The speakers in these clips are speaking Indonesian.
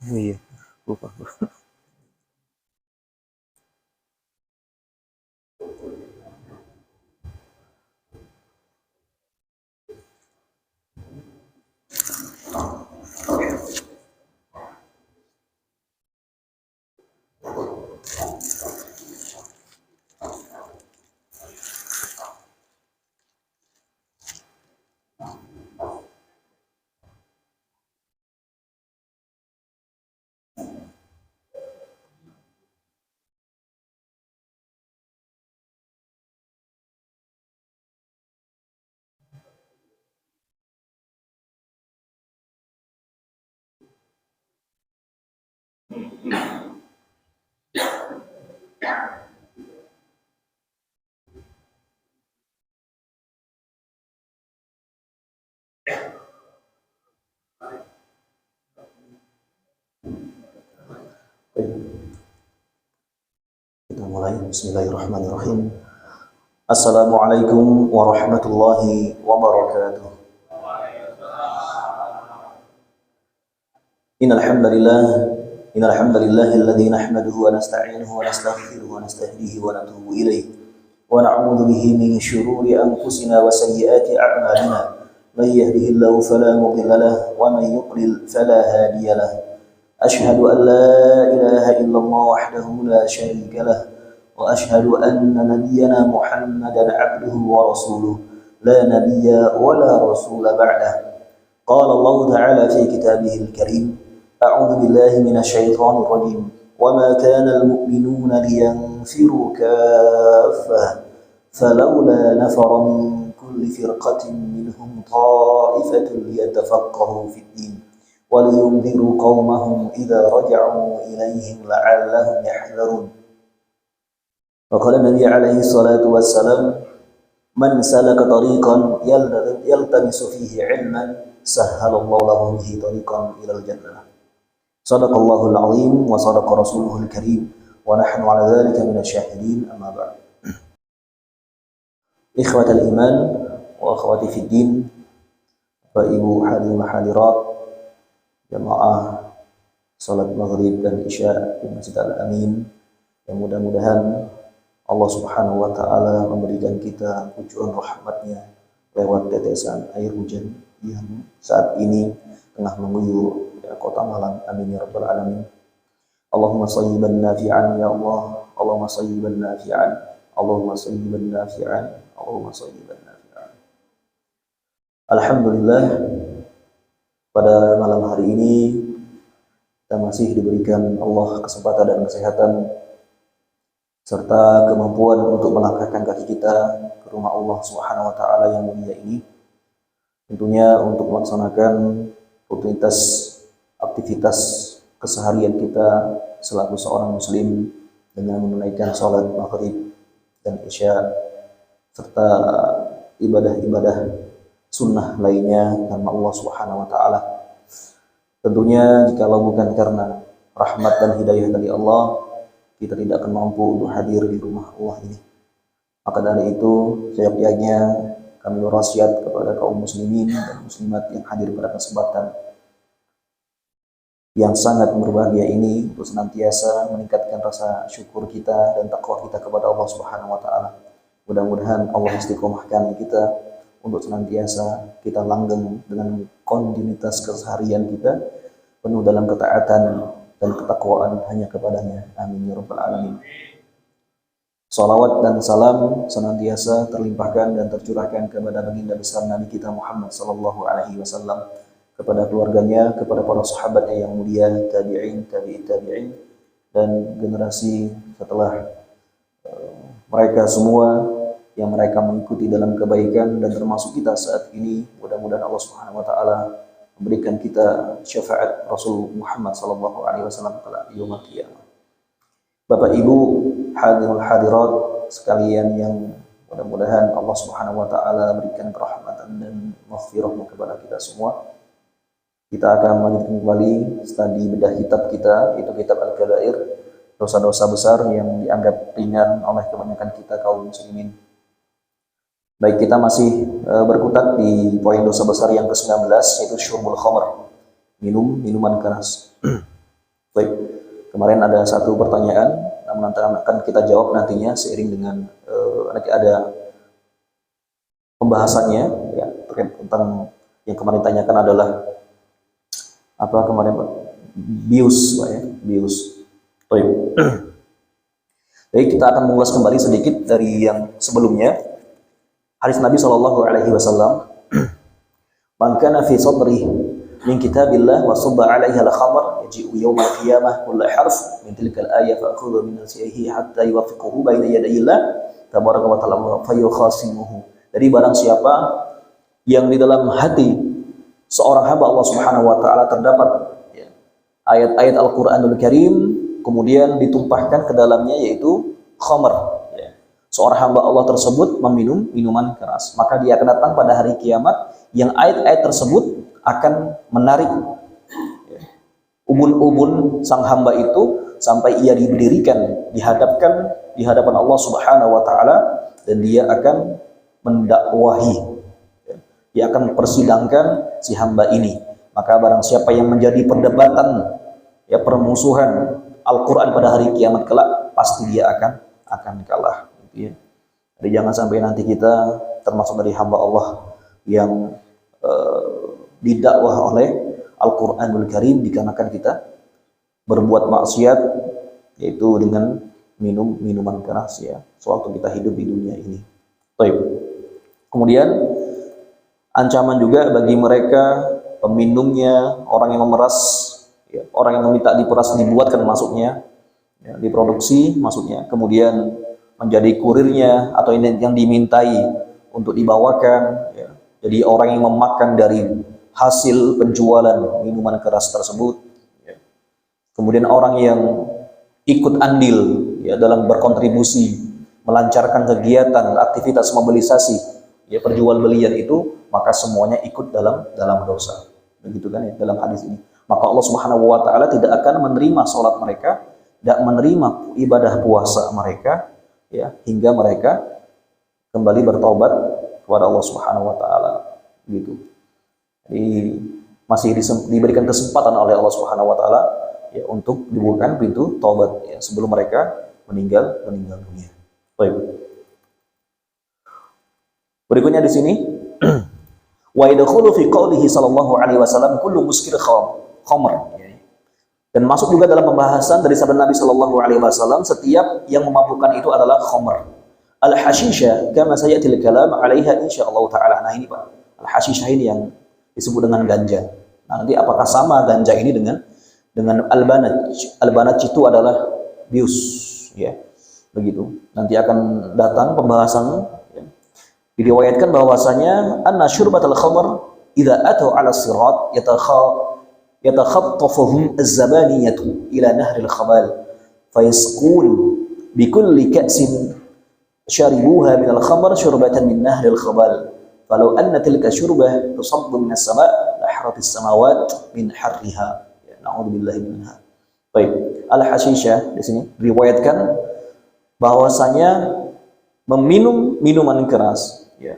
Oh iya, lupa. Kita mulai. Bismillahirrahmanirrahim. Assalamualaikum warahmatullahi wabarakatuh. Innal hamdalillahilladzi nahmaduhu wa nasta'inuhu wa nastaghfiruhu wa nastahdihi wa natubu ilayh wa na'udzu bihi min shururi anfusina wa sayyiati a'malina. May yahdihillahu fala mudilla lahu wa may yudlil fala hadiya lahu. Ashhadu an la ilaha illallah wahdahu la syarika lahu wa ashhadu anna nabiyyana Muhammadan 'abduhu wa rasuluh la nabiyya wa la rasula ba'dahu. Qala Allah ta'ala fi kitabihil karim, a'udzu billahi minasy syaithanir rajim, wa ma kana al-mu'minuna liyanfiru kaffah falawla nafara min kulli firqatin minhum ta'ifatun liyatafaqahu fid din wa liyunziru qaumahum idza raja'u ilaihim la'allahum yahdharun. Wa qala Nabi alaihi salatu wassalam, man salaka tariqan yaltamisu fihi 'ilman sahhalallahu lahu bihi tariqan ilal jannah. Shadaqallahul 'azim wa shadaqa rasuluhul karim wa nahnu 'ala dzalika minasy syahidin. Amma ba'd. Ikhwatal iman wa akhwati fid din, Bapak Ibu hadirin hadirat jamaah salat maghrib dan isya di Masjid Al-Amin, yang mudah-mudahan Allah Subhanahu wa ta'ala memberikan kita cucuran rahmatnya lewat tetesan air hujan yang saat ini tengah mengguyur kota Malang. Amin ya rabbal alamin. Allahumma shayyiban nafi'an ya Allah. Allahumma shayyiban nafi'an. Allahumma shayyiban nafi'an. Allahumma shayyiban nafi'an. Alhamdulillah, pada malam hari ini kita masih diberikan Allah kesempatan dan kesehatan serta kemampuan untuk melangkahkan kaki kita ke rumah Allah Subhanahu wa ta'ala yang mulia ini, tentunya untuk melaksanakan rutinitas aktivitas keseharian kita selaku seorang muslim dengan menunaikan salat maghrib dan isya serta ibadah-ibadah sunnah lainnya karena Allah Subhanahu wa ta'ala. Tentunya jikalau bukan karena rahmat dan hidayah dari Allah, kita tidak akan mampu untuk hadir di rumah Allah ini. Maka dari itu, seyogyanya kami berwasiat kepada kaum muslimin dan muslimat yang hadir pada kesempatan yang sangat berbahagia ini untuk senantiasa meningkatkan rasa syukur kita dan takwa kita kepada Allah Subhanahu wa taala. Mudah-mudahan Allah istiqomahkan kita untuk senantiasa kita langgeng dengan kontinuitas keseharian kita penuh dalam ketaatan dan ketakwaan hanya kepadanya. Amin ya rabbal alamin. Salawat dan salam senantiasa terlimpahkan dan tercurahkan kepada baginda besar Nabi kita Muhammad sallallahu alaihi wasallam, kepada keluarganya, kepada para sahabatnya yang mulia, tabi'in, tabi'in, dan generasi setelah mereka semua yang mereka mengikuti dalam kebaikan, dan termasuk kita saat ini. Mudah-mudahan Allah Subhanahu wa taala memberikan kita syafaat Rasul Muhammad sallallahu alaihi wasallam pada yaumul qiyamah. Bapak Ibu hadirul hadirat sekalian yang mudah-mudahan Allah Subhanahu wa taala berikan rahmatan dan maghfirahnya kepada kita semua. Kita akan melanjutkan kembali studi bedah kitab kita, itu kitab Al-Kabair, dosa-dosa besar yang dianggap ringan oleh kebanyakan kita kaum muslimin. Baik, kita masih berkutat di poin dosa besar yang ke-19, yaitu syurbul khamr, minuman keras. Baik, kemarin ada satu pertanyaan, namun nanti akan kita jawab nantinya seiring dengan nanti ada pembahasannya ya, terkait tentang yang kemarin tanyakan adalah apa kemarin Pak? Bius Pak ya, bius. Baik. Baik, kita akan mengulas kembali sedikit dari yang sebelumnya. Hadis Nabi sallallahu alaihi wasallam, "Man kana fi sadrihi min kitabillah wa subba 'alaiha al-khamr yaji'u yawm al-qiyamah kullu harf min tilka al-ayah fa'khudhu min nasihi hatta yuwaffiquhu baina yaday Allah tabaraka wa ta'ala fa yukhasimuhu." Jadi barang siapa yang di dalam hati seorang hamba Allah Subhanahu wa taala terdapat ya, ayat-ayat Al-Qur'anul Karim kemudian ditumpahkan ke dalamnya, yaitu khamr ya. Seorang hamba Allah tersebut meminum minuman keras, maka dia akan datang pada hari kiamat yang ayat-ayat tersebut akan menarik ya, ubun-ubun sang hamba itu sampai ia diberdirikan, dihadapkan di hadapan Allah Subhanahu wa taala, dan dia akan mendakwahi, dia akan mempersidangkan si hamba ini. Maka barang siapa yang menjadi perdebatan ya, permusuhan Al-Qur'an pada hari kiamat kelak, pasti dia akan kalah gitu ya. Jadi jangan sampai nanti kita termasuk dari hamba Allah yang didakwah oleh Al-Qur'anul Karim dikarenakan kita berbuat maksiat, yaitu dengan minum minuman keras ya, sewaktu kita hidup di dunia ini. Baik. Kemudian ancaman juga bagi mereka peminumnya, orang yang memeras, ya, orang yang meminta diperas, dibuatkan maksudnya, ya, diproduksi maksudnya, kemudian menjadi kurirnya atau yang dimintai untuk dibawakan. Ya. Jadi orang yang memakan dari hasil penjualan minuman keras tersebut. Ya. Kemudian orang yang ikut andil ya, dalam berkontribusi melancarkan kegiatan aktivitas mobilisasi ya, perjualbelian itu, maka semuanya ikut dalam dosa. Begitu kan ya dalam hadis ini. Maka Allah Subhanahu wa taala tidak akan menerima salat mereka, tidak menerima ibadah puasa mereka ya, hingga mereka kembali bertaubat kepada Allah Subhanahu wa taala gitu. Jadi masih diberikan kesempatan oleh Allah Subhanahu wa taala ya untuk dibukakan pintu taubat ya, sebelum mereka meninggal dunia. Baik. Berikutnya di sini wa yadkhulu fi qoulihi sallallahu alaihi wasallam kullu muskir khamr. Dan masuk juga dalam pembahasan dari sabda Nabi sallallahu alaihi wasallam, setiap yang memabukkan itu adalah khamr. Al-hashisha kama sayatil kalam 'alaiha insyaallah taala. Nah ini Pak, al-hashisha ini yang disebut dengan ganja. Nah, nanti apakah sama ganja ini dengan albanaj? Albanaj itu adalah bius ya. Begitu. Nanti akan datang pembahasan ya. Diriwayatkan bahwasanya anna syurbatal khamr idza atau 'ala sirat yatakhattafuhum az-zabaniyatu ila nahril khabal fayasqun bikulli ka'sin syaribuha min al-khamr syurbatan min nahril khabal falau anna tilka syurbah tusabbu min as-sama' la haratis samawat min harriha. Ya, na'udzubillahi minha. Baik, al-hashisha di sini riwayatkan bahwasanya meminum minuman keras ya.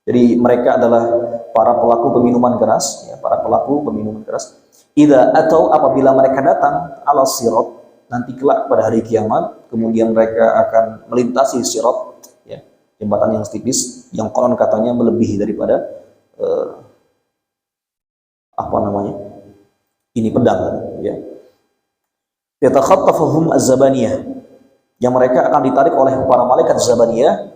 Jadi mereka adalah para pelaku peminuman keras, ya, para pelaku peminuman keras. Idza atau apabila mereka datang ala sirat, nanti kelak pada hari kiamat, kemudian mereka akan melintasi sirat, ya, jembatan yang tipis, yang konon katanya melebihi daripada apa namanya? Ini pedang, ya. Yatakhattafuhum az-zabaniyah, yang mereka akan ditarik oleh para malaikat zabaniyah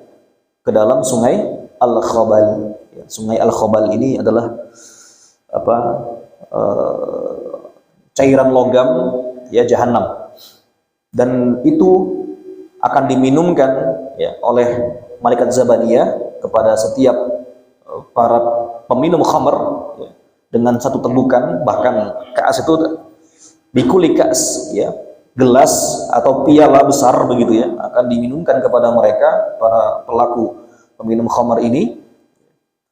ke dalam sungai Al-Khabal. Ya, sungai Al-Khabal ini adalah apa? Cairan logam, ya, jahanam, dan itu akan diminumkan, ya, oleh malaikat zabaniyah kepada setiap para peminum khamr, ya, dengan satu tegukan. Bahkan kaas itu bikuli kaas, ya, gelas atau piala besar begitu, ya, akan diminumkan kepada mereka para pelaku peminum khamr ini,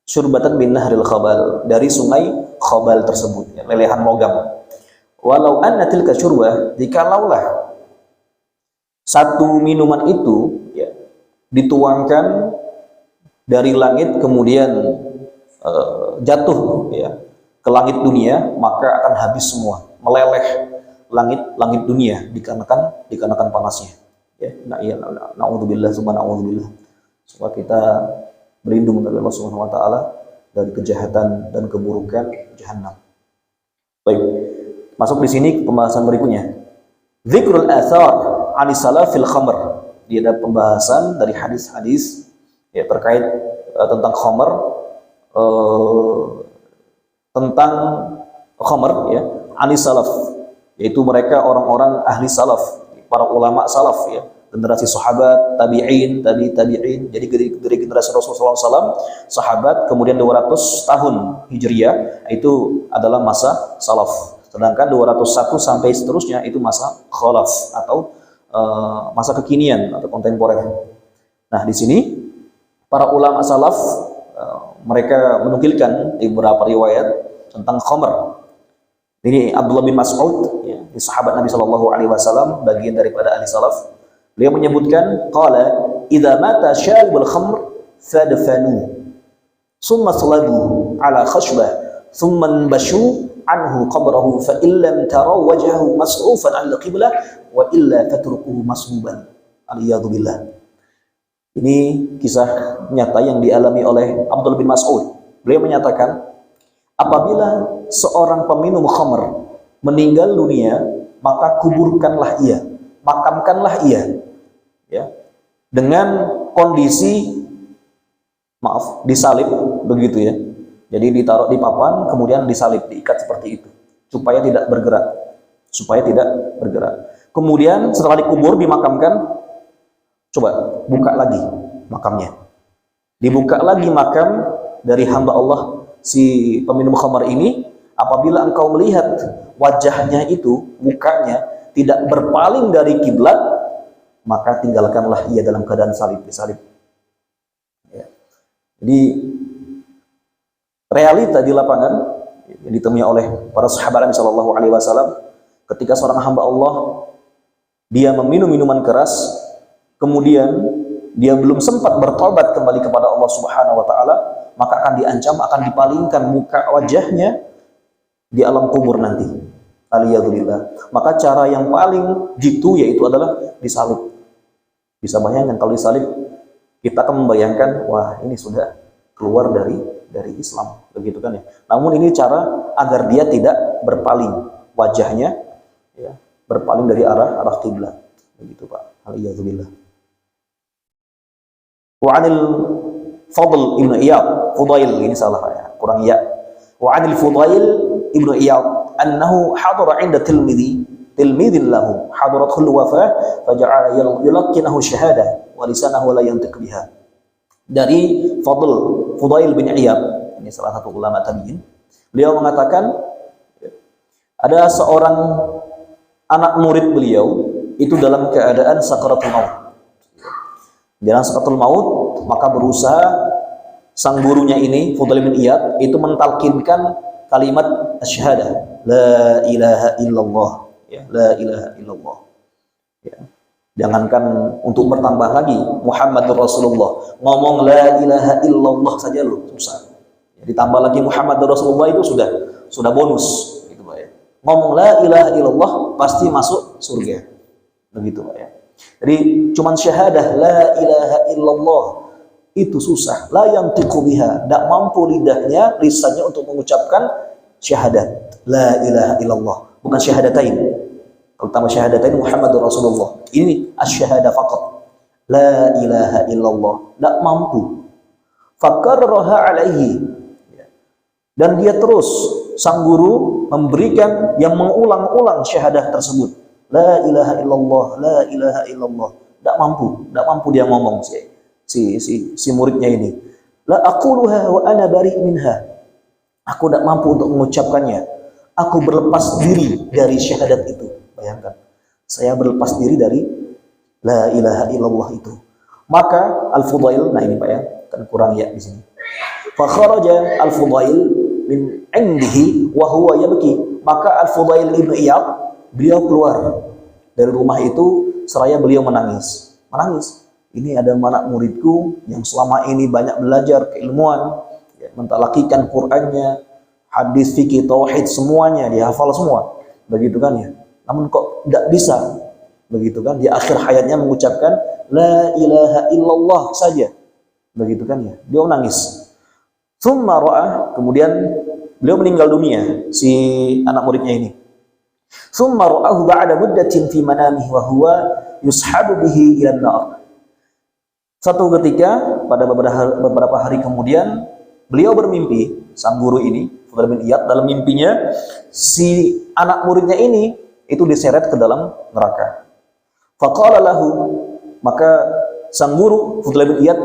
syurbatan min nahril khabal, dari sungai Khabal tersebut, ya, lelehan logam. Walau anna tilka syurbah, jikalaulah satu minuman itu, ya, dituangkan dari langit kemudian jatuh, ya, ke langit dunia, maka akan habis semua, meleleh langit dunia dikarenakan panasnya, ya. Na'udzubillah summa na'udzubillah. Supaya kita berlindung dari Allah Subhanahu wa taala dari kejahatan dan keburukan jahanam. Baik, masuk di sini pembahasan berikutnya. Dzikrul athar 'ani salafil khamr. Dia ada pembahasan dari hadis-hadis, ya, terkait tentang khamr, tentang khamr, ya, 'ani salaf, yaitu mereka orang-orang ahli salaf, para ulama salaf, ya, generasi sahabat, tabi'in, tabi'in. Jadi dari generasi Rasulullah SAW, sahabat, kemudian 200 tahun Hijriah itu adalah masa salaf. Sedangkan 201 sampai seterusnya itu masa khalaf atau masa kekinian atau kontemporer. Nah, di sini para ulama salaf mereka menukilkan di beberapa riwayat tentang khamr. Ini Abdullah bin Mas'ud, ya, sahabat Nabi SAW, bagian daripada ahli salaf. Beliau menyebutkan, qala idza mata syaribul khamr fadfanu summa salabu ala khashbah thumma bashu anhu qabrahu fa illam taraw wajhahu mas'ufan al qiblah wa illa fatrukuhu masbuban. Aliyadu billah. Ini kisah nyata yang dialami oleh Abdullah bin Mas'ud. Beliau menyatakan, apabila seorang peminum khamr meninggal dunia, maka kuburkanlah ia, makamkanlah ia, ya, dengan kondisi, maaf, disalib begitu, ya. Jadi ditaruh di papan, kemudian disalib, diikat seperti itu, supaya tidak bergerak, Kemudian setelah dikubur, dimakamkan, coba buka lagi makamnya, dibuka lagi makam dari hamba Allah si peminum khamar ini. Apabila engkau melihat wajahnya itu, mukanya tidak berpaling dari kiblat, maka tinggalkanlah ia dalam keadaan disalib. Ya. Jadi realita di lapangan yang ditemui oleh para sahabat Nabi Shallallahu Alaihi Wasallam, ketika seorang hamba Allah dia meminum minuman keras, kemudian dia belum sempat bertobat kembali kepada Allah Subhanahu Wa Taala, maka akan diancam, akan dipalingkan muka wajahnya di alam kubur nanti. Aliyadzubillah. Maka cara yang paling jitu yaitu adalah disalib. Bisa bayangkan kalau disalib, kita akan membayangkan, wah, ini sudah keluar dari Islam, begitu kan, ya. Namun ini cara agar dia tidak berpaling wajahnya, ya, berpaling dari arah kiblat, begitu, Pak. Aliyadzubillah. Wa 'anil Fadl ibnu Iyad, Fudail, ini salah, ya, kurang ya. Wa 'anil Fudail ibnu Iyad annahu hadara 'inda tilmidin lahu hadaratul wafah faja'ala yulaqqinahu syahadah wa lisanahu la yantiq biha. Dari Fudail bin Iyad, ini salah satu ulama tabi'in, beliau mengatakan ada seorang anak murid beliau itu dalam keadaan sakaratul maut. Dalam sakaratul maut, maka berusaha sang gurunya ini, Fudail bin Iyad, itu mentalkinkan kalimat syahadah, la ilaha illallah, ya, la ilaha illallah, ya. Jangankan untuk bertambah lagi Muhammadur Rasulullah, ngomong la ilaha illallah saja loh susah, ya. Ditambah lagi Muhammad Rasulullah itu sudah bonus gitu Pak ya. Ngomong la ilaha illallah pasti masuk surga. Begitu Pak ya. Jadi cuman syahadah la ilaha illallah itu susah. La yantiqu biha, tidak mampu lisannya untuk mengucapkan syahadat la ilaha illallah, bukan syahadatain. Kalau tambah syahadatain Muhammadur Rasulullah, ini asyhadah faqat la ilaha illallah, tidak mampu. Fakarraha alaihi, dan dia terus sang guru memberikan yang mengulang-ulang syahadah tersebut, la ilaha illallah, la ilaha illallah. Tidak mampu dia ngomong si muridnya ini. La aquluha wa ana bari' minha. Aku tidak mampu untuk mengucapkannya. Aku berlepas diri dari syahadat itu. Bayangkan, saya berlepas diri dari la ilaha illallah itu. Maka Al-Fudail, nah ini Pak ya, kan kurang ya di sini. Fa kharaja Al-Fudail min indihi wa huwa yabki. Maka Al-Fudail ibn Iyad, beliau keluar dari rumah itu seraya beliau menangis. Ini ada anak muridku yang selama ini banyak belajar keilmuan, ya, mentalakikan Qur'annya, hadis, fikih, tauhid, semuanya dihafal semua, begitu kan ya. Namun kok tidak bisa, begitu kan. Di akhir hayatnya mengucapkan la ilaha illallah saja, begitu kan ya. Dia menangis. Tsumma ra'ah, kemudian beliau meninggal dunia, si anak muridnya ini. Tsumma ra'ahu ba'da muddatin fi manamihi wa huwa yushabu bihi ila an-nar. Satu ketika pada beberapa hari kemudian beliau bermimpi, sang guru ini Fudail bin Iyad, dalam mimpinya si anak muridnya ini itu diseret ke dalam neraka. Faqala lahu, maka sang guru Fudail bin Iyad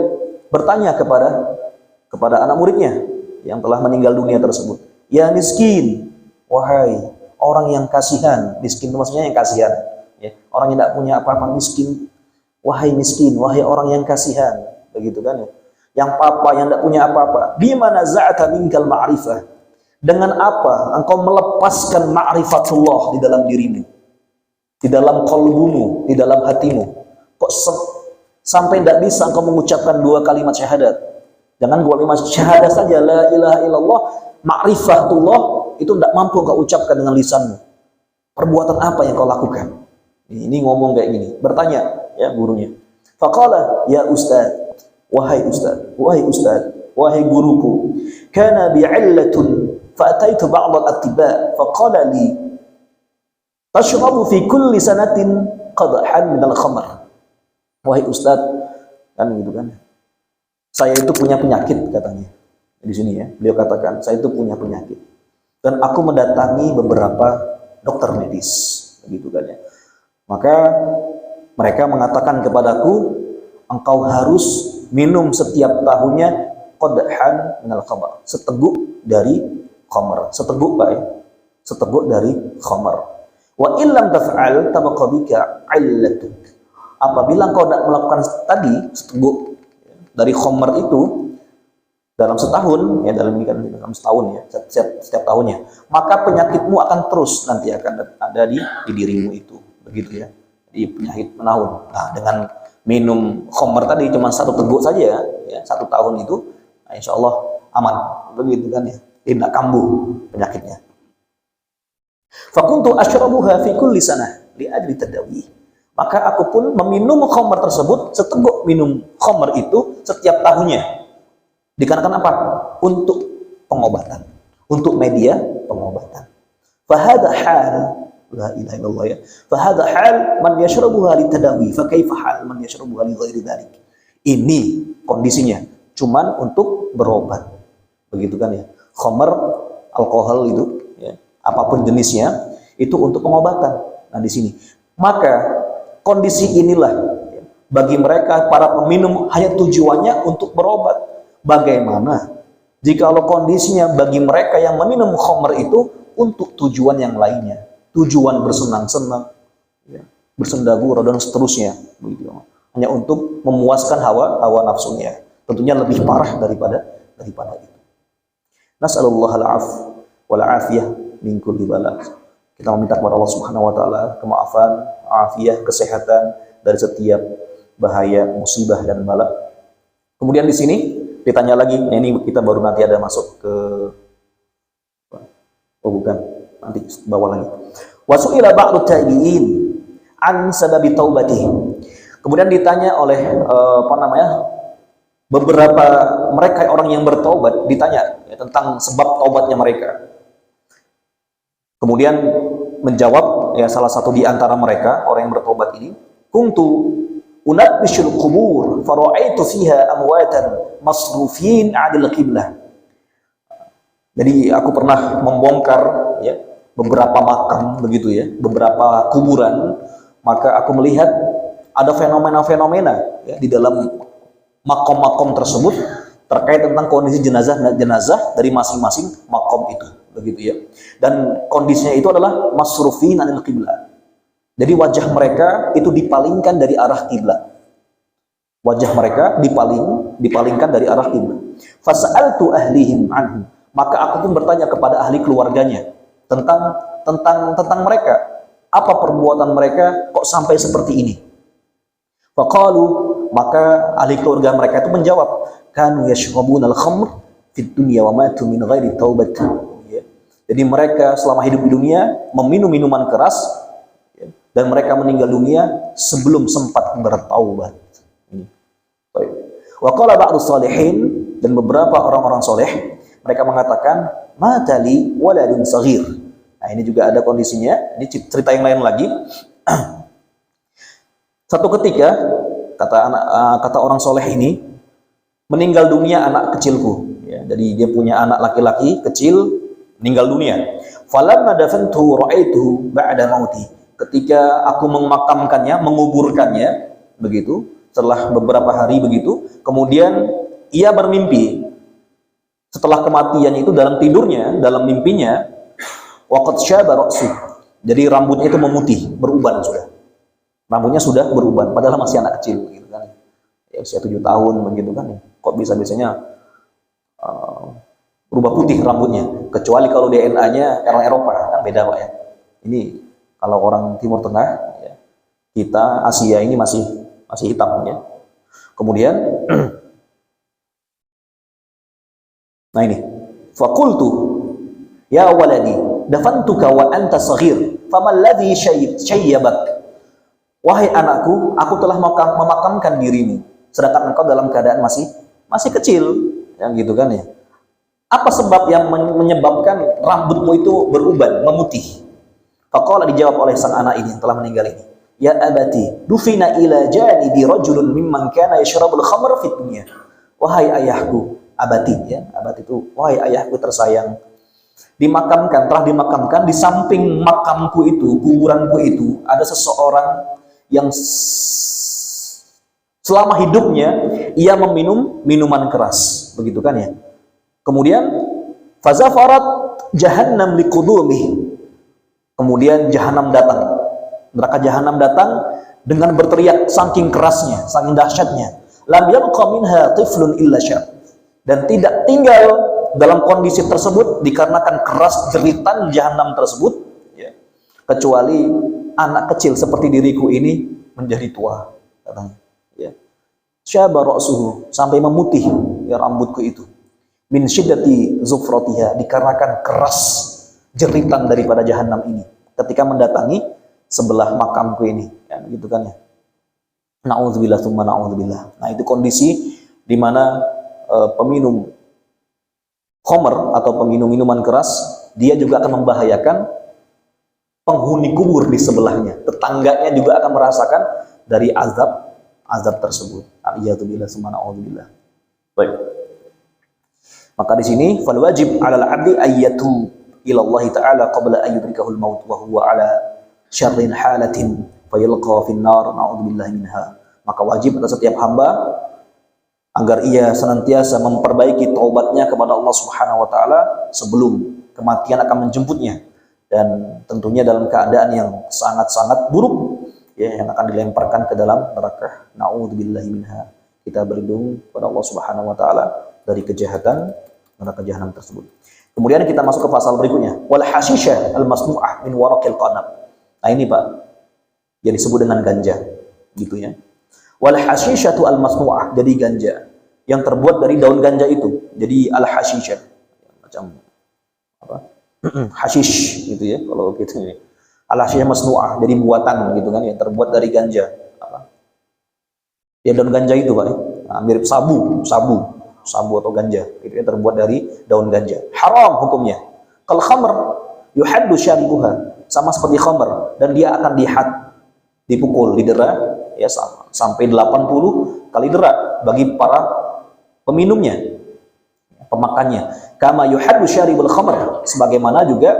bertanya kepada anak muridnya yang telah meninggal dunia tersebut, ya miskin, wahai orang yang kasihan. Miskin itu maksudnya yang kasihan, ya, orang yang tidak punya apa-apa, miskin. Wahai miskin, wahai orang yang kasihan, begitu kan ya. Yang papa, yang tidak punya apa-apa. Bimana za'ata minkal ma'rifah, dengan apa engkau melepaskan ma'rifatullah di dalam dirimu, di dalam qalbumu, di dalam hatimu. Kok sampai tidak bisa engkau mengucapkan 2 kalimat syahadat? Jangan 2 kalimat syahadat saja, la ilaha illallah, ma'rifatullah itu tidak mampu engkau ucapkan dengan lisanmu. Perbuatan apa yang kau lakukan? Ini ngomong kayak gini, bertanya ya gurunya. Faqala ya ustaz, wahai guruku, kana bi'illatun fa'ataitu ba'd al-attiba faqala li tashrabu fi kulli sanatin qadhan min al-khamr. Wahai ustaz, kan gitu kan. Saya itu punya penyakit katanya. Di sini ya, beliau katakan, saya itu punya penyakit. Dan aku mendatangi beberapa dokter medis, begitu kan ya. Maka mereka mengatakan kepadaku, engkau harus minum setiap tahunnya qadhan minal khamr, seteguk dari khamr. Seteguk Pak ya, seteguk dari khamr. Wa illam taf'al tabqa bika 'illatuk. Apabila engkau tidak melakukan tadi seteguk dari khamr itu dalam setahun, ya dalam setahun ya, setiap tahunnya, maka penyakitmu akan terus nanti akan ada di dirimu itu. Begitu ya, di penyakit menahun. Nah, dengan minum khamr tadi cuma 1 teguk saja ya, 1 tahun itu, nah, insya Allah aman, begitu kan ya, tidak kambuh penyakitnya. Fakuntu asyrabuha fi kulli sanah li ajli tadawi. Maka aku pun meminum khamr tersebut, seteguk minum khamr itu setiap tahunnya. Dikarenakan apa? Untuk pengobatan, untuk media pengobatan. Fahada hal la ilaha illallah ya. Fahada hal man yashrabuha litadawi, fa kaifa hal man yashrabuha li ghairi dzalik. Ini kondisinya cuman untuk berobat. Begitu kan ya. Khamr, alkohol itu ya, apapun jenisnya itu untuk pengobatan. Nah, di sini. Maka kondisi inilah ya, bagi mereka para peminum hanya tujuannya untuk berobat. Bagaimana jikalau kondisinya bagi mereka yang meminum khamr itu untuk tujuan yang lainnya? Tujuan bersenang-senang, ya, bersenda-gurau dan seterusnya, begitu. Hanya untuk memuaskan hawa nafsunya. Tentunya lebih parah daripada itu. Nas'alullah al-'af wal 'afiyah min kulli bala. Kita meminta kepada Allah Subhanahu wa taala kemaafan, afiyah, kesehatan dari setiap bahaya, musibah dan bala. Kemudian di sini ditanya lagi, nah ini kita baru nanti ada masuk ke, oh bukan, nanti bawa lagi. Wasu'ila ba'du tabi'in an sababi taubatih. Kemudian ditanya oleh beberapa mereka orang yang bertaubat, ditanya ya, tentang sebab taubatnya mereka. Kemudian menjawab ya salah satu di antara mereka orang yang bertaubat ini, kuntu unabbisul qubur fara'aitu fiha amwatan masrufin 'adil qiblah. Jadi aku pernah membongkar ya beberapa makam begitu ya, beberapa kuburan, maka aku melihat ada fenomena-fenomena ya, di dalam makom-makom tersebut terkait tentang kondisi jenazah dari masing-masing makom itu begitu ya. Dan kondisinya itu adalah masrufin 'anil qiblah. Jadi wajah mereka itu dipalingkan dari arah kiblat. Wajah mereka dipalingkan dari arah kiblat. Fasa'altu ahlihim anhu. Maka aku pun bertanya kepada ahli keluarganya tentang mereka. Apa perbuatan mereka kok sampai seperti ini? Faqalu, maka ahli keluarga mereka itu menjawab, kanu yashrabuna al-khamr fid dunya wa matu min ghairi taubat. Ya. Jadi mereka selama hidup di dunia meminum minuman keras ya, dan mereka meninggal dunia sebelum sempat bertaubat. Baik. Wa qala ba'du shalihin, dan beberapa orang-orang soleh mereka mengatakan matali waladun saghir. Nah, ini juga ada kondisinya. Ini cerita yang lain lagi. Satu ketika kata orang soleh ini, meninggal dunia anak kecilku ya, jadi dia punya anak laki-laki kecil meninggal dunia. Falamma dafantu ra'aituhu ba'da mauti. Ketika aku memakamkannya, menguburkannya begitu, setelah beberapa hari begitu, kemudian ia bermimpi setelah kematiannya itu, dalam tidurnya, dalam mimpinya, waqad syaba ra'su. Jadi rambutnya itu memutih, beruban sudah. Rambutnya sudah beruban, padahal masih anak kecil gitu kan. Ya usia 7 tahun begitu kan. Kok bisa-bisanya berubah putih rambutnya, kecuali kalau DNA-nya orang Eropa kan beda Pak ya. Ini kalau orang Timur Tengah ya, kita Asia ini masih hitam ya. Kemudian nah ini, faqultu ya waladi dafantuka wa anta saghir famal ladzi syayyabak. Wahai anakku, aku telah memakamkan dirimu sedangkan engkau dalam keadaan masih kecil, yang gitu kan ya. Apa sebab yang menyebabkan rambutmu itu beruban, memutih? Faqala, dijawab oleh sang anak ini yang telah meninggal ini, ya abati dufina ila janibi rajulun mimman kana yashrabul khamra fid dunya. Wahai ayahku, abati ya, abati itu wahai ayahku tersayang, telah dimakamkan di samping makamku itu, kuburanku itu, ada seseorang yang selama hidupnya ia meminum minuman keras, begitu kan ya. Kemudian fazafarat jahannam liqudumih. Kemudian jahanam datang, neraka jahanam datang dengan berteriak saking kerasnya, saking dahsyatnya. Lam yabqa minha tiflun illa syab. Dan tidak tinggal dalam kondisi tersebut dikarenakan keras jeritan jahanam tersebut ya, kecuali anak kecil seperti diriku ini menjadi tua, katanya ya. Syaba ra'suhu, sampai memutih ya rambutku itu, min syiddati zufratiha, dikarenakan keras jeritan daripada jahanam ini ketika mendatangi sebelah makamku ini ya, gitu kan ya. Na'udzubillah tsumma na'udzubillah. Nah, itu kondisi di mana peminum khamr atau peminum minuman keras, dia juga akan membahayakan penghuni kubur di sebelahnya. Tetangganya juga akan merasakan dari azab tersebut. A'udzubillah tsumma na'udzubillah. Baik. Maka di sini fal wajib 'alal 'abdi ayyatu ila Allah taala qabla an yudrikahul maut wa huwa 'ala syarrin halatin fayalqa fin nar na'udzubillah minha. Maka wajib atas setiap hamba agar ia senantiasa memperbaiki taubatnya kepada Allah Subhanahu wa taala sebelum kematian akan menjemputnya, dan tentunya dalam keadaan yang sangat-sangat buruk ya, yang akan dilemparkan ke dalam neraka. Na'udzubillahi minha. Kita berlindung kepada Allah Subhanahu wa taala dari kejahatan neraka jahanam tersebut. Kemudian kita masuk ke pasal berikutnya, wal hashisyah al masnu'ah min waraqil qanab. Nah, ini Pak yang disebut dengan ganja gitu ya. Wal hashisyatu al masnu'ah, jadi ganja yang terbuat dari daun ganja itu. Jadi al-hashish, macam apa? Hashish gitu ya kalau gitu ya. Al-hashish masnu'ah, jadi buatan gitu kan yang terbuat dari ganja. Apa? Ya daun ganja itu Pak. Nah, mirip sabu atau ganja. Itu yang terbuat dari daun ganja. Haram hukumnya. Kal khamr yuhaddu syaribuha, sama seperti khamr, dan dia akan dipukul, didera ya sampai 80 kali dera bagi para peminumnya, pemakannya. Kama yuhaddu syaribul khamr, sebagaimana juga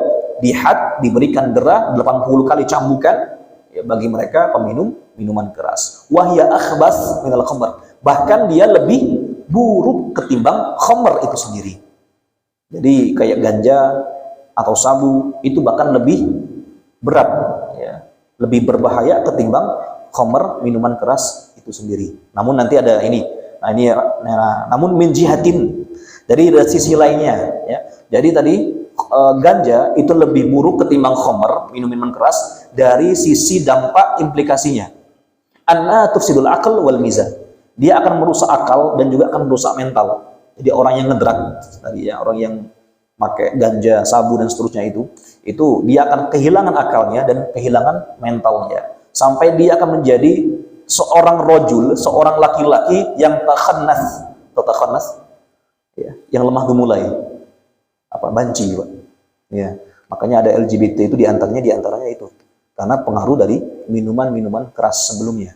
diberikan dera 80 kali cambukan ya, bagi mereka peminum minuman keras. Wahya akhbas minal khamr, bahkan dia lebih buruk ketimbang khamr itu sendiri. Jadi kayak ganja atau sabu itu bahkan lebih berat ya, lebih berbahaya ketimbang khamr, minuman keras itu sendiri. Namun nanti ada ini. Namun min jihatin, dari sisi lainnya ya. Jadi tadi ganja itu lebih buruk ketimbang khamr, minuman keras, dari sisi dampak implikasinya. Anna tufsidul aql wal mizan. Dia akan merusak akal dan juga akan merusak mental. Jadi orang yang ngedrak tadi ya, orang yang pakai ganja, sabu dan seterusnya itu dia akan kehilangan akalnya dan kehilangan mentalnya, sampai dia akan menjadi seorang rojul, seorang laki-laki yang takhannas ya, yang lemah gemulai, banci Pak. Ya, makanya ada LGBT itu diantaranya itu karena pengaruh dari minuman-minuman keras sebelumnya.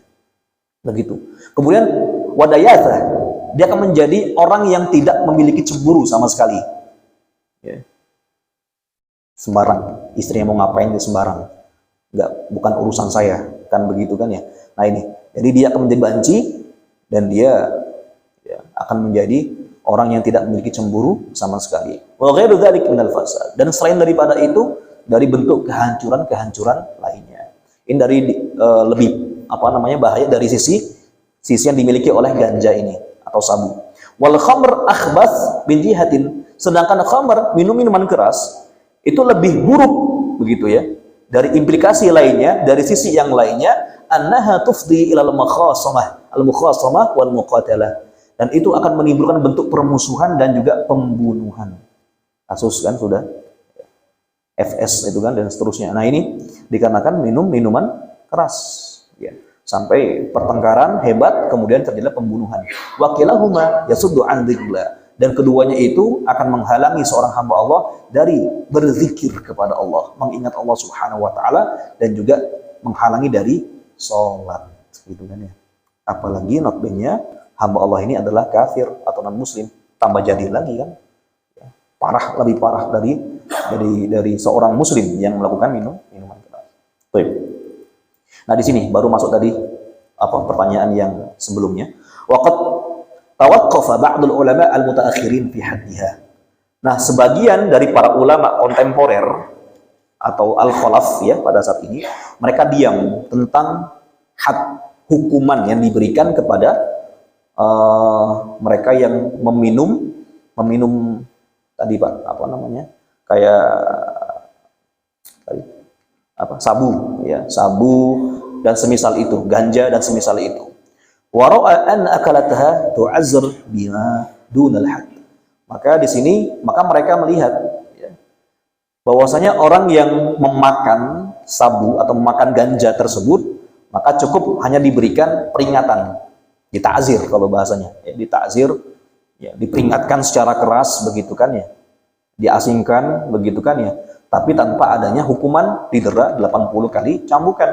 Begitu. Kemudian wadayatha, dia akan menjadi orang yang tidak memiliki cemburu sama sekali. Ya. Sembarang, istrinya mau ngapain dia sembarang, bukan urusan saya, kan begitu kan ya. Nah ini, jadi dia akan menjadi banci dan dia ya, akan menjadi orang yang tidak memiliki cemburu sama sekali. Wa ghairu dzalik minal fasad, dan selain daripada itu dari bentuk kehancuran lainnya. Ini dari lebih bahaya dari sisi yang dimiliki oleh ganja ini atau sabu. Wal khamr akhbath bin jihatin, sedangkan khamr, minuman keras, itu lebih buruk begitu ya. Dari implikasi lainnya, dari sisi yang lainnya, annaha tufdi ilal mukhasamah wal muqatalah. Dan itu akan menimbulkan bentuk permusuhan dan juga pembunuhan. Kasus kan sudah FS itu kan dan seterusnya. Nah, ini dikarenakan minuman keras ya. Sampai pertengkaran hebat, kemudian terjadi pembunuhan. Wa kilahuma yasuddu an dzikrillah, dan keduanya itu akan menghalangi seorang hamba Allah dari berzikir kepada Allah, mengingat Allah Subhanahu wa taala, dan juga menghalangi dari sholat gitu kan ya. Apalagi notabene hamba Allah ini adalah kafir atau non muslim, tambah jadi lagi kan ya, lebih parah dari seorang muslim yang melakukan minuman keras. Baik. Nah, di sini baru masuk tadi pertanyaan yang sebelumnya. Waqad tawaqqafa ba'dul ulama al-mutaakhirin fi haddiha. Nah, sebagian dari para ulama kontemporer atau al-khalaf ya pada saat ini, mereka diam tentang hukuman yang diberikan kepada mereka yang meminum tadi Pak, kayak tadi sabu ya, dan semisal itu, ganja dan semisal itu. Wa ra'a an akalataha tu'azzir bima dunal had. Maka di sini mereka melihat ya, bahwasanya orang yang memakan sabu atau memakan ganja tersebut, maka cukup hanya diberikan peringatan, dita'zir kalau bahasanya ya, dita'zir ya, diperingatkan secara keras begitu kan ya, diasingkan begitu kan ya, tapi tanpa adanya hukuman didera 80 kali cambukan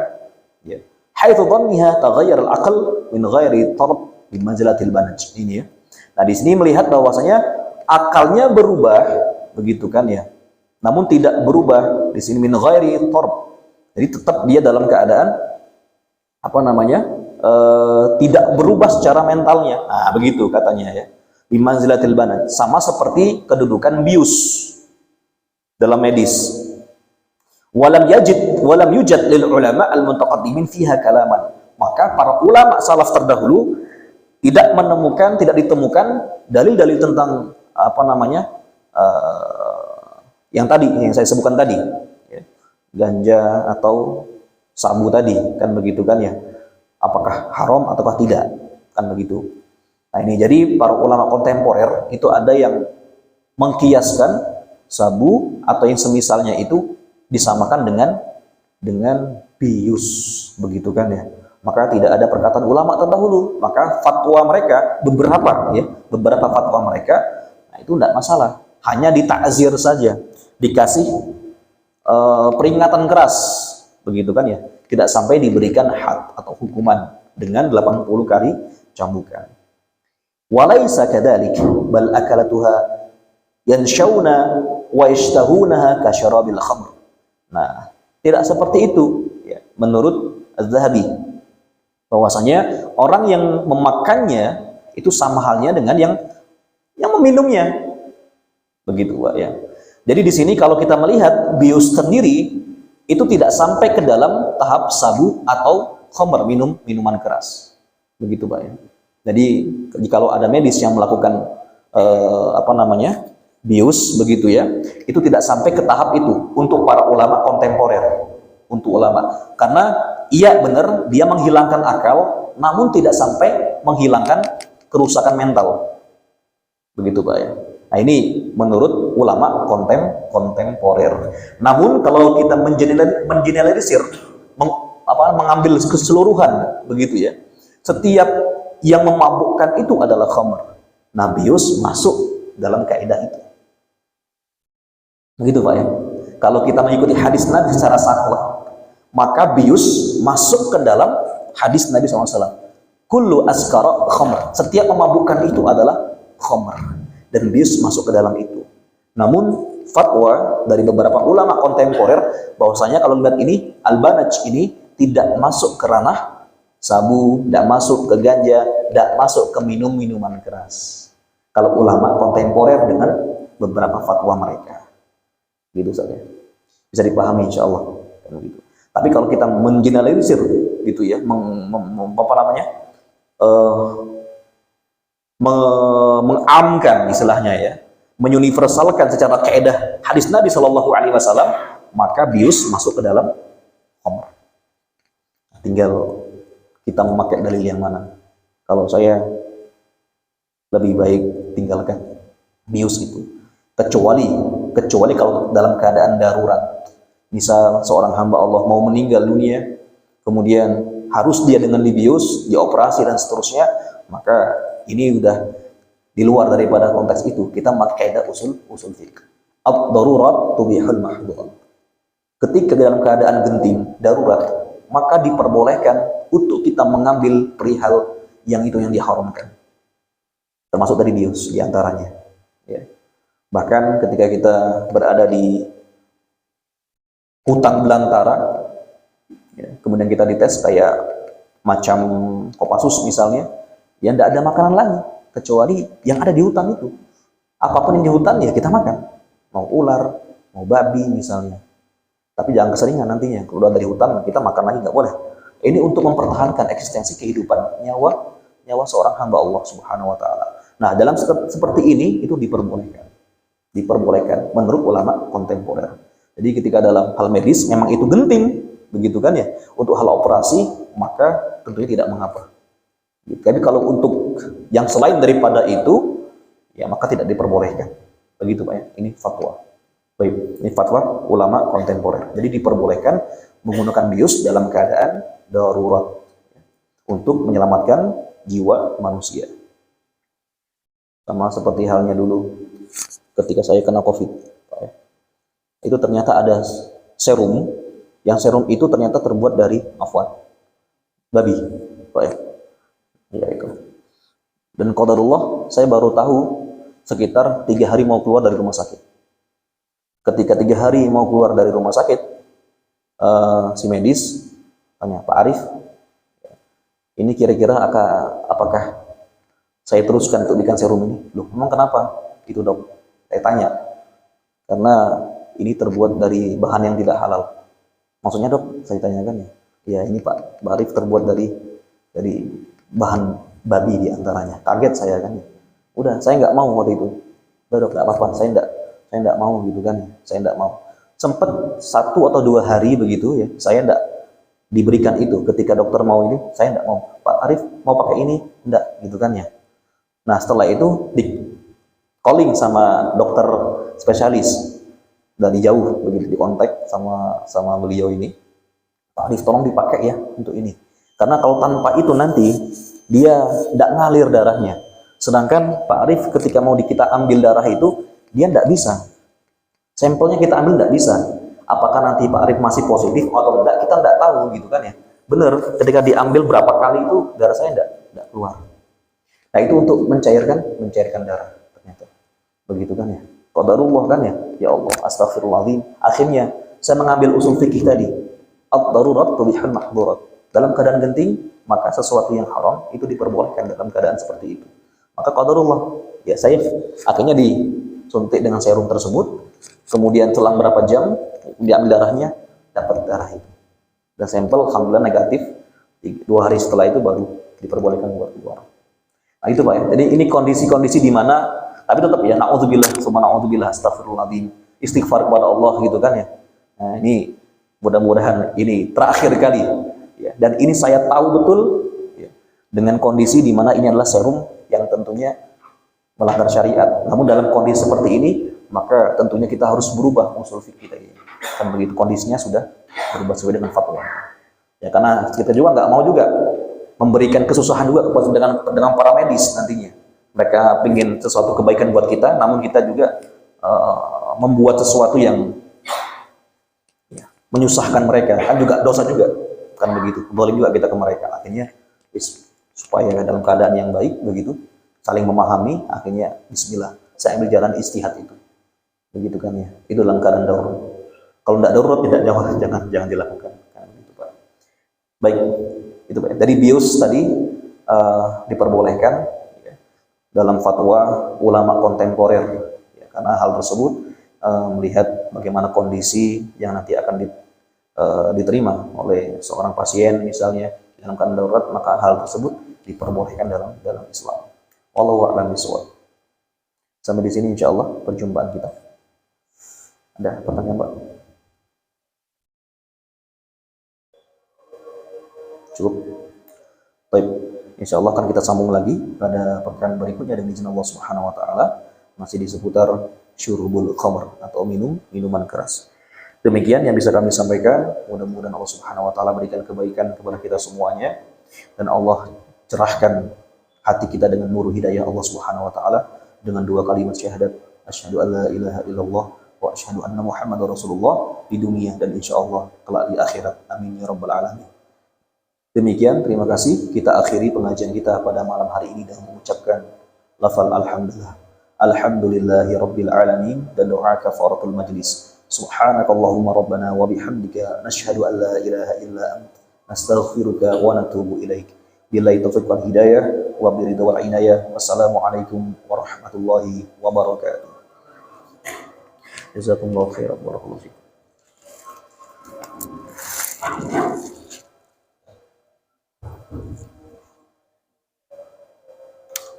ya. Haitsu dhanniha taghayyar al-aql min ghairi tarb bi manzilatil banaj. Ini ya. Nah, di sini melihat bahwasanya akalnya berubah begitu kan ya. Namun tidak berubah di sini min ghairi tarb. Jadi tetap dia dalam keadaan tidak berubah secara mentalnya. Nah, begitu katanya ya. Bi manzilatil banaj, sama seperti kedudukan bius dalam medis. Walam yujad lil ulama al muntaqaddimin fiha kalaman. Maka para ulama salaf terdahulu tidak ditemukan dalil-dalil tentang yang saya sebutkan tadi ya, ganja atau sabu tadi kan begitu kan ya, apakah haram ataukah tidak kan begitu. Nah ini jadi para ulama kontemporer itu ada yang mengkiaskan sabu atau yang semisalnya itu disamakan dengan bius, begitu kan ya. Maka tidak ada perkataan ulama terdahulu, maka fatwa mereka beberapa fatwa mereka, nah itu tidak masalah, hanya ditakzir saja, dikasih peringatan keras, begitu kan ya, tidak sampai diberikan had atau hukuman dengan 80 kali cambukan. Walaysa kadzalik bal akalatuha yanshawna wa yashtahunaha ka syarabil khamr. Nah, tidak seperti itu ya, menurut Az-Zahabi, bahwasanya orang yang memakannya itu sama halnya dengan yang meminumnya, begitu Pak ya. Jadi di sini kalau kita melihat bius sendiri itu tidak sampai ke dalam tahap sabu atau khamr, minuman keras, begitu Pak ya. Jadi kalau ada medis yang melakukan bius, begitu ya, itu tidak sampai ke tahap itu untuk para ulama kontemporer, untuk ulama, karena iya benar dia menghilangkan akal, namun tidak sampai menghilangkan kerusakan mental, begitu Pak ya. Nah ini menurut ulama kontemporer. Namun kalau kita mengeneralisir, mengambil keseluruhan, begitu ya, setiap yang memabukkan itu adalah khamr. Nah bius masuk dalam kaidah itu, begitu Pak ya. Kalau kita mengikuti hadis Nabi secara saklek, maka bius masuk ke dalam hadis Nabi SAW. Kullu askara khamr, setiap memabukkan itu adalah khamr, dan bius masuk ke dalam itu. Namun fatwa dari beberapa ulama kontemporer bahwasanya kalau lihat ini al-banaj ini tidak masuk ke ranah sabu, tidak masuk ke ganja, tidak masuk ke minuman keras. Kalau ulama kontemporer dengan beberapa fatwa mereka, gitu saja, bisa dipahami insya Allah. Gitu. Tapi kalau kita mengeneralisir, gitu ya, mengamkan istilahnya ya, menyuniversalkan secara kaidah hadis Nabi Shallallahu Alaihi Wasallam, maka bius masuk ke dalam khamr. Tinggal kita memakai dalil yang mana. Kalau saya lebih baik tinggalkan bius itu, kecuali kalau dalam keadaan darurat. Misal seorang hamba Allah mau meninggal dunia, kemudian harus dia dengan dibius, dioperasi dan seterusnya, maka ini udah di luar daripada konteks itu. Kita memakai kaidah usul fiqh. Ad-darurat tubihul mahdhur. Ketika dalam keadaan genting, darurat, maka diperbolehkan untuk kita mengambil perihal yang diharamkan, termasuk tadi bius diantaranya ya. Bahkan ketika kita berada di hutan belantara ya, kemudian kita dites kayak macam Kopassus misalnya, ya tidak ada makanan lagi kecuali yang ada di hutan itu. Apapun yang di hutan ya kita makan, mau ular, mau babi misalnya. Tapi jangan keseringan nantinya, keluar dari hutan kita makan lagi, nggak boleh. Ini untuk mempertahankan eksistensi kehidupan nyawa seorang hamba Allah Subhanahu wa Ta'ala. Nah, dalam seperti ini itu diperbolehkan menurut ulama kontemporer. Jadi ketika dalam hal medis memang itu genting, begitu kan ya, untuk hal operasi, maka tentunya tidak mengapa. Tapi kalau untuk yang selain daripada itu, ya maka tidak diperbolehkan. Begitu Pak ya, ini fatwa. Baik, ini fatwa ulama kontemporer. Jadi diperbolehkan menggunakan bius dalam keadaan darurat untuk menyelamatkan jiwa manusia. Sama seperti halnya dulu ketika saya kena COVID, Pak ya. Itu ternyata ada serum, yang serum itu ternyata terbuat dari babi, Pak ya. Ya itu. Dan qadarullah saya baru tahu sekitar 3 hari mau keluar dari rumah sakit. Ketika 3 hari mau keluar dari rumah sakit, si medis tanya, Pak Arif, ini kira-kira apakah saya teruskan untuk diberikan serum ini? Loh, memang kenapa? Itu dok, saya tanya. Karena ini terbuat dari bahan yang tidak halal. Maksudnya dok, saya tanyakan ya. Ya ini Pak Arif terbuat dari bahan babi diantaranya. Kaget saya kan ya. Udah, saya nggak mau waktu itu. Udah dok, nggak apa-apa, saya nggak mau gitu kan. Saya nggak mau. Sempat 1 atau 2 hari begitu ya, saya nggak diberikan itu. Ketika dokter mau ini, saya nggak mau. Pak Arif mau pakai ini? Enggak, gitu kan ya. Nah setelah itu di calling sama dokter spesialis dari jauh, begitu di kontak sama beliau ini, Pak Arif tolong dipakai ya untuk ini. Karena kalau tanpa itu nanti dia tidak ngalir darahnya. Sedangkan Pak Arif ketika mau kita ambil darah itu, dia tidak bisa. Sampelnya kita ambil tidak bisa. Apakah nanti Pak Arif masih positif atau tidak, kita tidak tahu gitu kan ya. Benar, ketika diambil berapa kali itu darah saya tidak keluar. Nah itu untuk mencairkan darah ternyata. Begitu kan ya. Qadarullah kan ya. Ya Allah, astagfirullahaladzim. Akhirnya saya mengambil usul fikih tadi. Ad-darurat tubihul mahdurat. Dalam keadaan genting, maka sesuatu yang haram itu diperbolehkan dalam keadaan seperti itu. Maka qadarullah, ya saya akhirnya disuntik dengan serum tersebut, kemudian selang berapa jam diambil darahnya, dapat darah itu. Dan sampel alhamdulillah negatif. 2 hari setelah itu baru diperbolehkan buat keluar. Nah itu Pak ya. Jadi ini kondisi-kondisi di mana, tapi tetap ya naudzubillah, summa naudzubillah, astagfirullahaladzim, istighfar kepada Allah gitu kan ya. Nah ini mudah-mudahan ini terakhir kali ya. Dan ini saya tahu betul ya, dengan kondisi di mana ini adalah serum yang tentunya melanggar syariat. Namun dalam kondisi seperti ini, maka tentunya kita harus berubah usul fikih kita ini. Kan begitu kondisinya sudah berubah sesuai dengan fatwa. Ya karena kita juga nggak mau juga memberikan kesusahan juga kepada dengan para medis nantinya. Mereka ingin sesuatu kebaikan buat kita, namun kita juga membuat sesuatu yang ya, menyusahkan mereka, kan juga dosa juga, kan begitu. Boleh juga kita ke mereka. Akhirnya supaya dalam keadaan yang baik begitu, saling memahami. Akhirnya Bismillah, saya ambil jalan istihad itu, begitu kan ya. Itu dalam keadaan darurat. Kalau tidak darurat tidak jangan dilakukan. Kan, gitu, Pak. Baik. Itu Pak. Dari bius tadi diperbolehkan ya, dalam fatwa ulama kontemporer ya, karena hal tersebut melihat bagaimana kondisi yang nanti akan diterima oleh seorang pasien misalnya dalam keadaan darurat, maka hal tersebut diperbolehkan dalam Islam. Wallahu a'lam bishawab. Sampai di sini insyaallah perjumpaan kita. Ada pertanyaan Pak? Cukup. Baik, insya Allah akan kita sambung lagi pada pekan berikutnya dengan izin Allah Subhanahu Wa Taala, masih di seputar syurbul khamr atau minuman keras. Demikian yang bisa kami sampaikan. Mudah-mudahan Allah Subhanahu Wa Taala berikan kebaikan kepada kita semuanya dan Allah cerahkan hati kita dengan nur hidayah Allah Subhanahu Wa Taala dengan 2 kalimat syahadat asyhadu alla ilaha illallah wa asyhadu anna Muhammadar Rasulullah di dunia dan insya Allah kelak di akhirat. Amin ya rabbal alamin. Demikian, terima kasih. Kita akhiri pengajian kita pada malam hari ini dengan mengucapkan lafal alhamdulillah. Alhamdulillahi rabbil alamin dan doa kafaratul majlis. Subhanakallahumma rabbana wa bihamdika nashhadu an la ilaha illa ant nastaghfiruka wa natubu ilaik. Billahi taufiq wal hidayah wa biridha wal inayah. Wassalamualaikum warahmatullahi wabarakatuh. Jazakumullahu khairan barakallahu fikum.